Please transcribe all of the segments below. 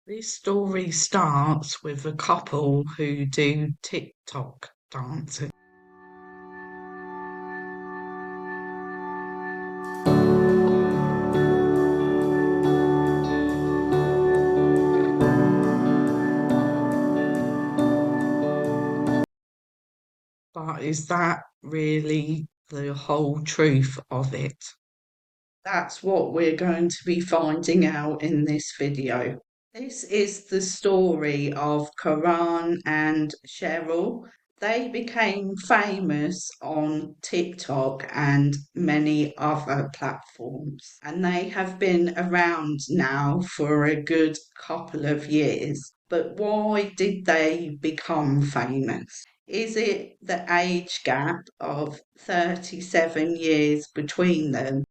This story starts with a couple who do TikTok dancing. But is that really the whole truth of it? That's what we're going to be finding out in this video. This is the story of Karan and Cheryl. They became famous on TikTok and many other platforms, and they have been around now for a good couple of years. But why did they become famous? Is it the age gap of 37 years between them?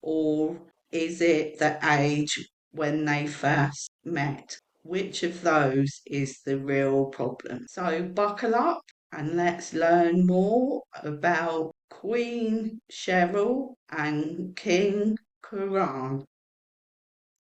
Or is it the age when they first met? Which of those is the real problem? So buckle up and let's learn more about Queen Cheryl and King Karan.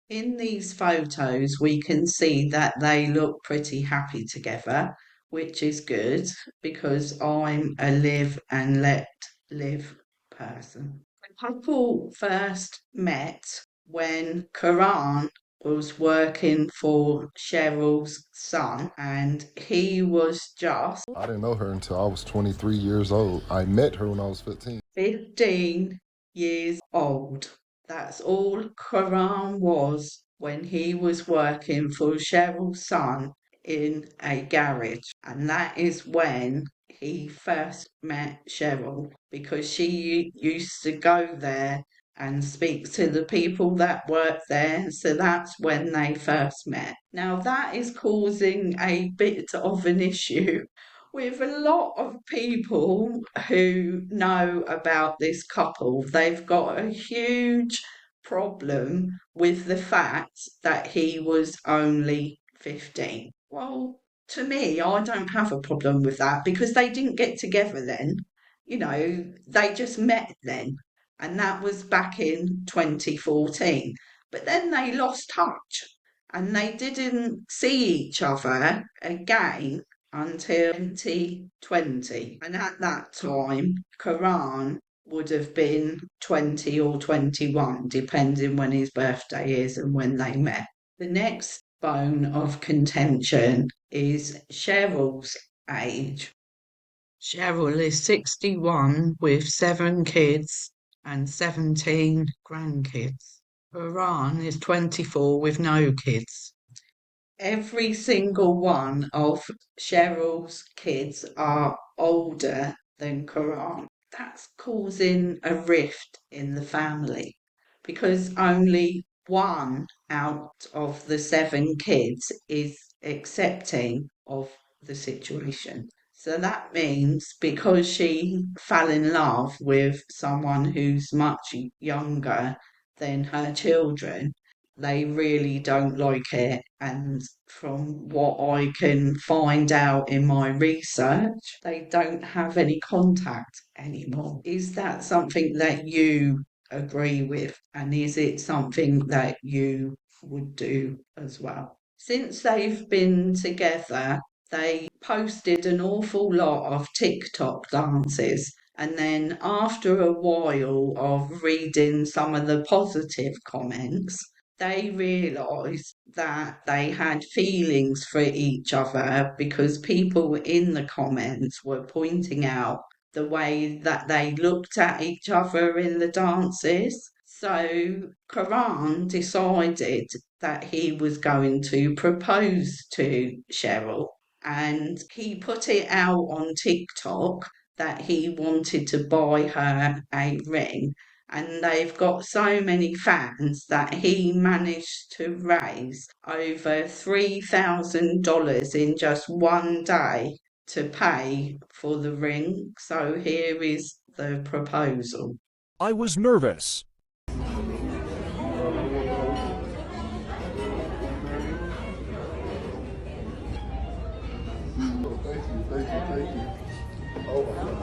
In these photos, we can see that they look pretty happy together, which is good because I'm a live and let live person. The couple first met when Karan was working for Cheryl's son, and he was just I didn't know her until I was 23 years old. I met her when I was 15. 15 years old. That's all Karan was when he was working for Cheryl's son in a garage. And that is when he first met Cheryl because she used to go there and speak to the people that work there. So that's when they first met. Now that is causing a bit of an issue with a lot of people who know about this couple. They've got a huge problem with the fact that he was only 15. Well, to me, I don't have a problem with that because they didn't get together then. They just met then. And that was back in 2014. But then they lost touch and they didn't see each other again until 2020. And at that time, Karan would have been 20 or 21, depending when his birthday is and when they met. The next bone of contention is Cheryl's age. Cheryl is 61 with 7 kids and 17 grandkids. Karan is 24 with no kids. Every single one of Cheryl's kids are older than Karan. That's causing a rift in the family because only one out of the 7 kids is accepting of the situation. So that means because she fell in love with someone who's much younger than her children, they really don't like it. And from what I can find out in my research, they don't have any contact anymore. Is that something that you agree with? And is it something that you would do as well? Since they've been together, they posted an awful lot of TikTok dances. And then after a while of reading some of the positive comments, they realised that they had feelings for each other because people in the comments were pointing out the way that they looked at each other in the dances. So Karan decided that he was going to propose to Cheryl, and he put it out on TikTok that he wanted to buy her a ring, and they've got so many fans that he managed to raise over $3,000 in just one day to pay for the ring. So here is the proposal. I was nervous. Thank you. Oh my God.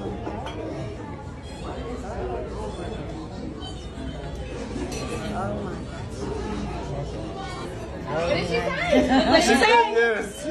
Oh my God. What'd she say? Yes.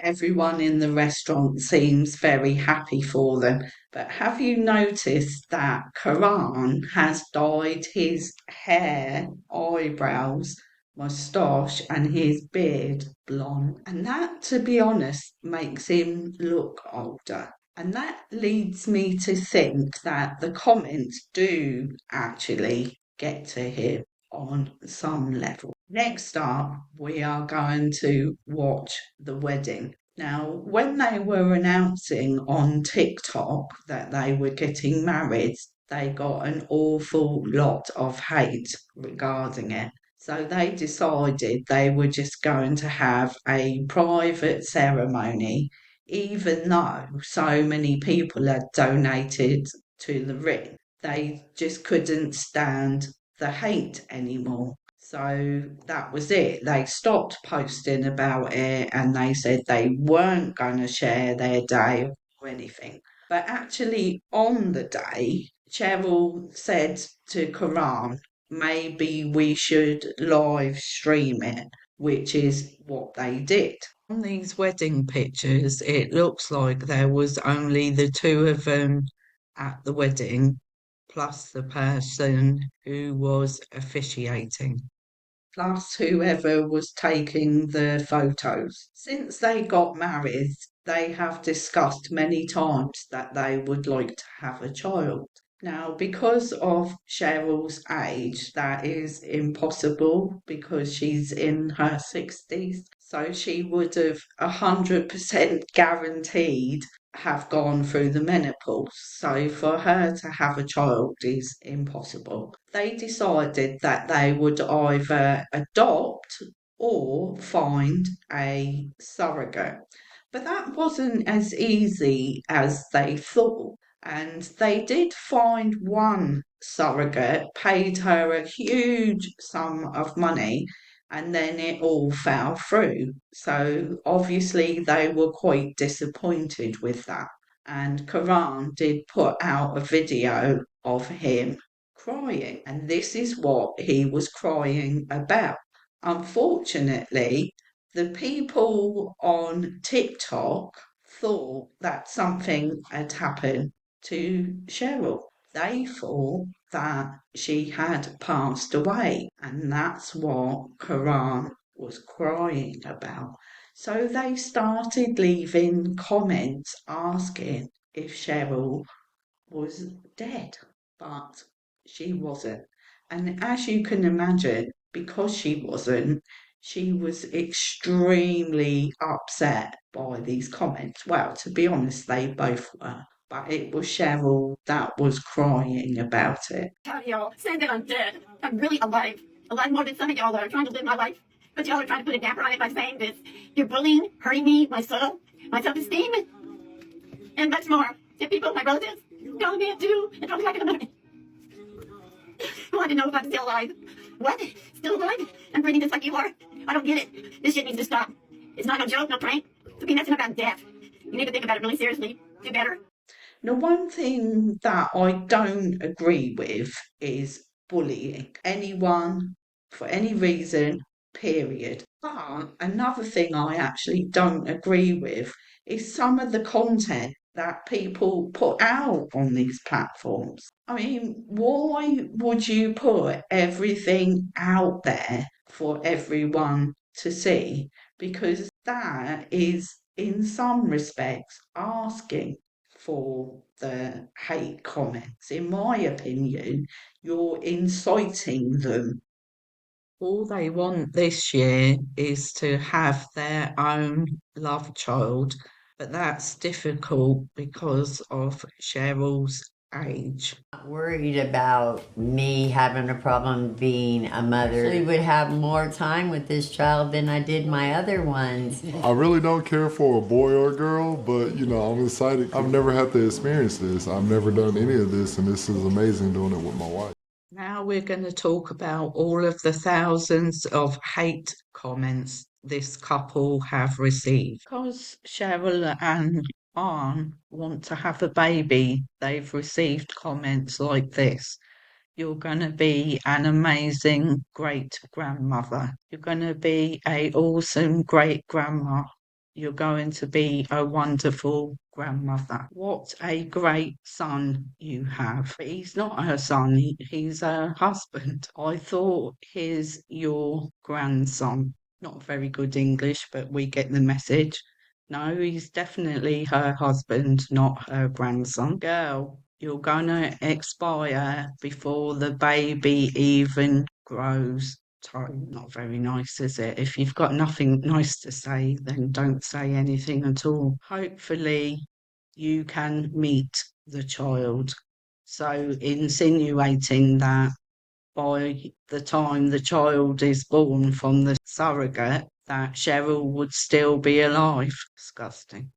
Everyone in the restaurant seems very happy for them. But have you noticed that Karan has dyed his hair, eyebrows, moustache, and his beard blonde? And that, to be honest, makes him look older. And that leads me to think that the comments do actually get to him on some level. Next up, we are going to watch the wedding. Now, when they were announcing on TikTok that they were getting married, they got an awful lot of hate regarding it. So they decided they were just going to have a private ceremony, even though so many people had donated to the ring. They just couldn't stand the hate anymore. So that was it. They stopped posting about it and they said they weren't going to share their day or anything. But actually, on the day, Cheryl said to Karan, maybe we should live stream it, which is what they did. On these wedding pictures, it looks like there was only the two of them at the wedding, plus the person who was officiating, plus whoever was taking the photos. Since they got married, they have discussed many times that they would like to have a child. Now, because of Cheryl's age, that is impossible because she's in her 60s. So she would have 100% guaranteed have gone through the menopause. So for her to have a child is impossible. They decided that they would either adopt or find a surrogate. But that wasn't as easy as they thought. And they did find one surrogate, paid her a huge sum of money, and then it all fell through. So obviously they were quite disappointed with that. And Karan did put out a video of him crying, and this is what he was crying about. Unfortunately, the people on TikTok thought that something had happened to Cheryl. They thought that she had passed away, and that's what Karan was crying about. So they started leaving comments asking if Cheryl was dead, but she wasn't. And as you can imagine, because she wasn't, she was extremely upset by these comments. Well, to be honest, they both were. But it was Cheryl that was crying about it. Y'all saying that I'm dead. I'm really alive. A lot more than some of y'all that are trying to live my life. But y'all are trying to put a damper on it by saying this. You're bullying, hurting me, my soul, my self-esteem, and much more. The people, my relatives, calling me a Jew and trying to talk about it. I want to know if I'm still alive. What? Still alive? I'm breathing just like you are? I don't get it. This shit needs to stop. It's not no joke, no prank. To be messing about death. You need to think about it really seriously. Do better. Now, one thing that I don't agree with is bullying anyone for any reason, period. But another thing I actually don't agree with is some of the content that people put out on these platforms. I mean, why would you put everything out there for everyone to see? Because that is, in some respects, asking for the hate comments. In my opinion, you're inciting them. All they want this year is to have their own love child, but that's difficult because of Cheryl's age. Worried about me having a problem being a mother. I would have more time with this child than I did my other ones. I really don't care for a boy or a girl, but I'm excited. I've never had to experience this. I've never done any of this, and this is amazing doing it with my wife. Now we're going to talk about all of the thousands of hate comments this couple have received. Because Cheryl and Arn want to have a baby, they've received comments like this. You're going to be an amazing great grandmother. You're going to be a awesome great grandma. You're going to be a wonderful grandmother. What a great son you have. But he's not her son, he's her husband. I thought he's your grandson. Not very good English, but we get the message. No, he's definitely her husband, not her grandson. Girl, you're gonna expire before the baby even grows. Time. Not very nice, is it? If you've got nothing nice to say, then don't say anything at all. Hopefully, you can meet the child. So, insinuating that by the time the child is born from the surrogate, that Cheryl would still be alive. Disgusting.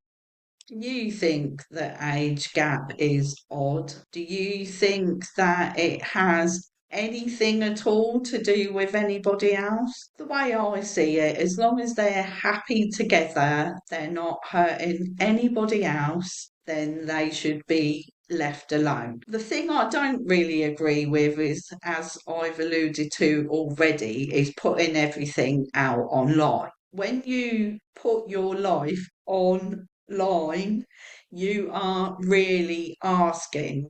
Do you think the age gap is odd? Do you think that it has anything at all to do with anybody else? The way I see it, as long as they're happy together, they're not hurting anybody else, then they should be left alone. The thing I don't really agree with is, as I've alluded to already, is putting everything out online. When you put your life online, you are really asking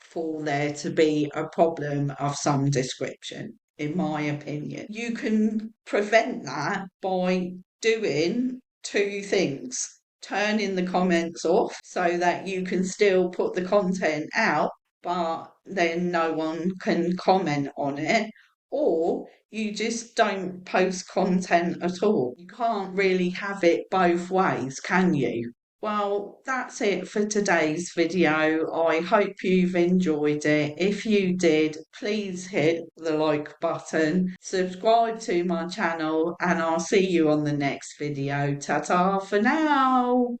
for there to be a problem of some description, in my opinion. You can prevent that by doing two things: turning the comments off so that you can still put the content out, but then no one can comment on it, or you just don't post content at all. You can't really have it both ways, can you? Well, that's it for today's video. I hope you've enjoyed it. If you did, please hit the like button, subscribe to my channel, and I'll see you on the next video. Ta-ta for now!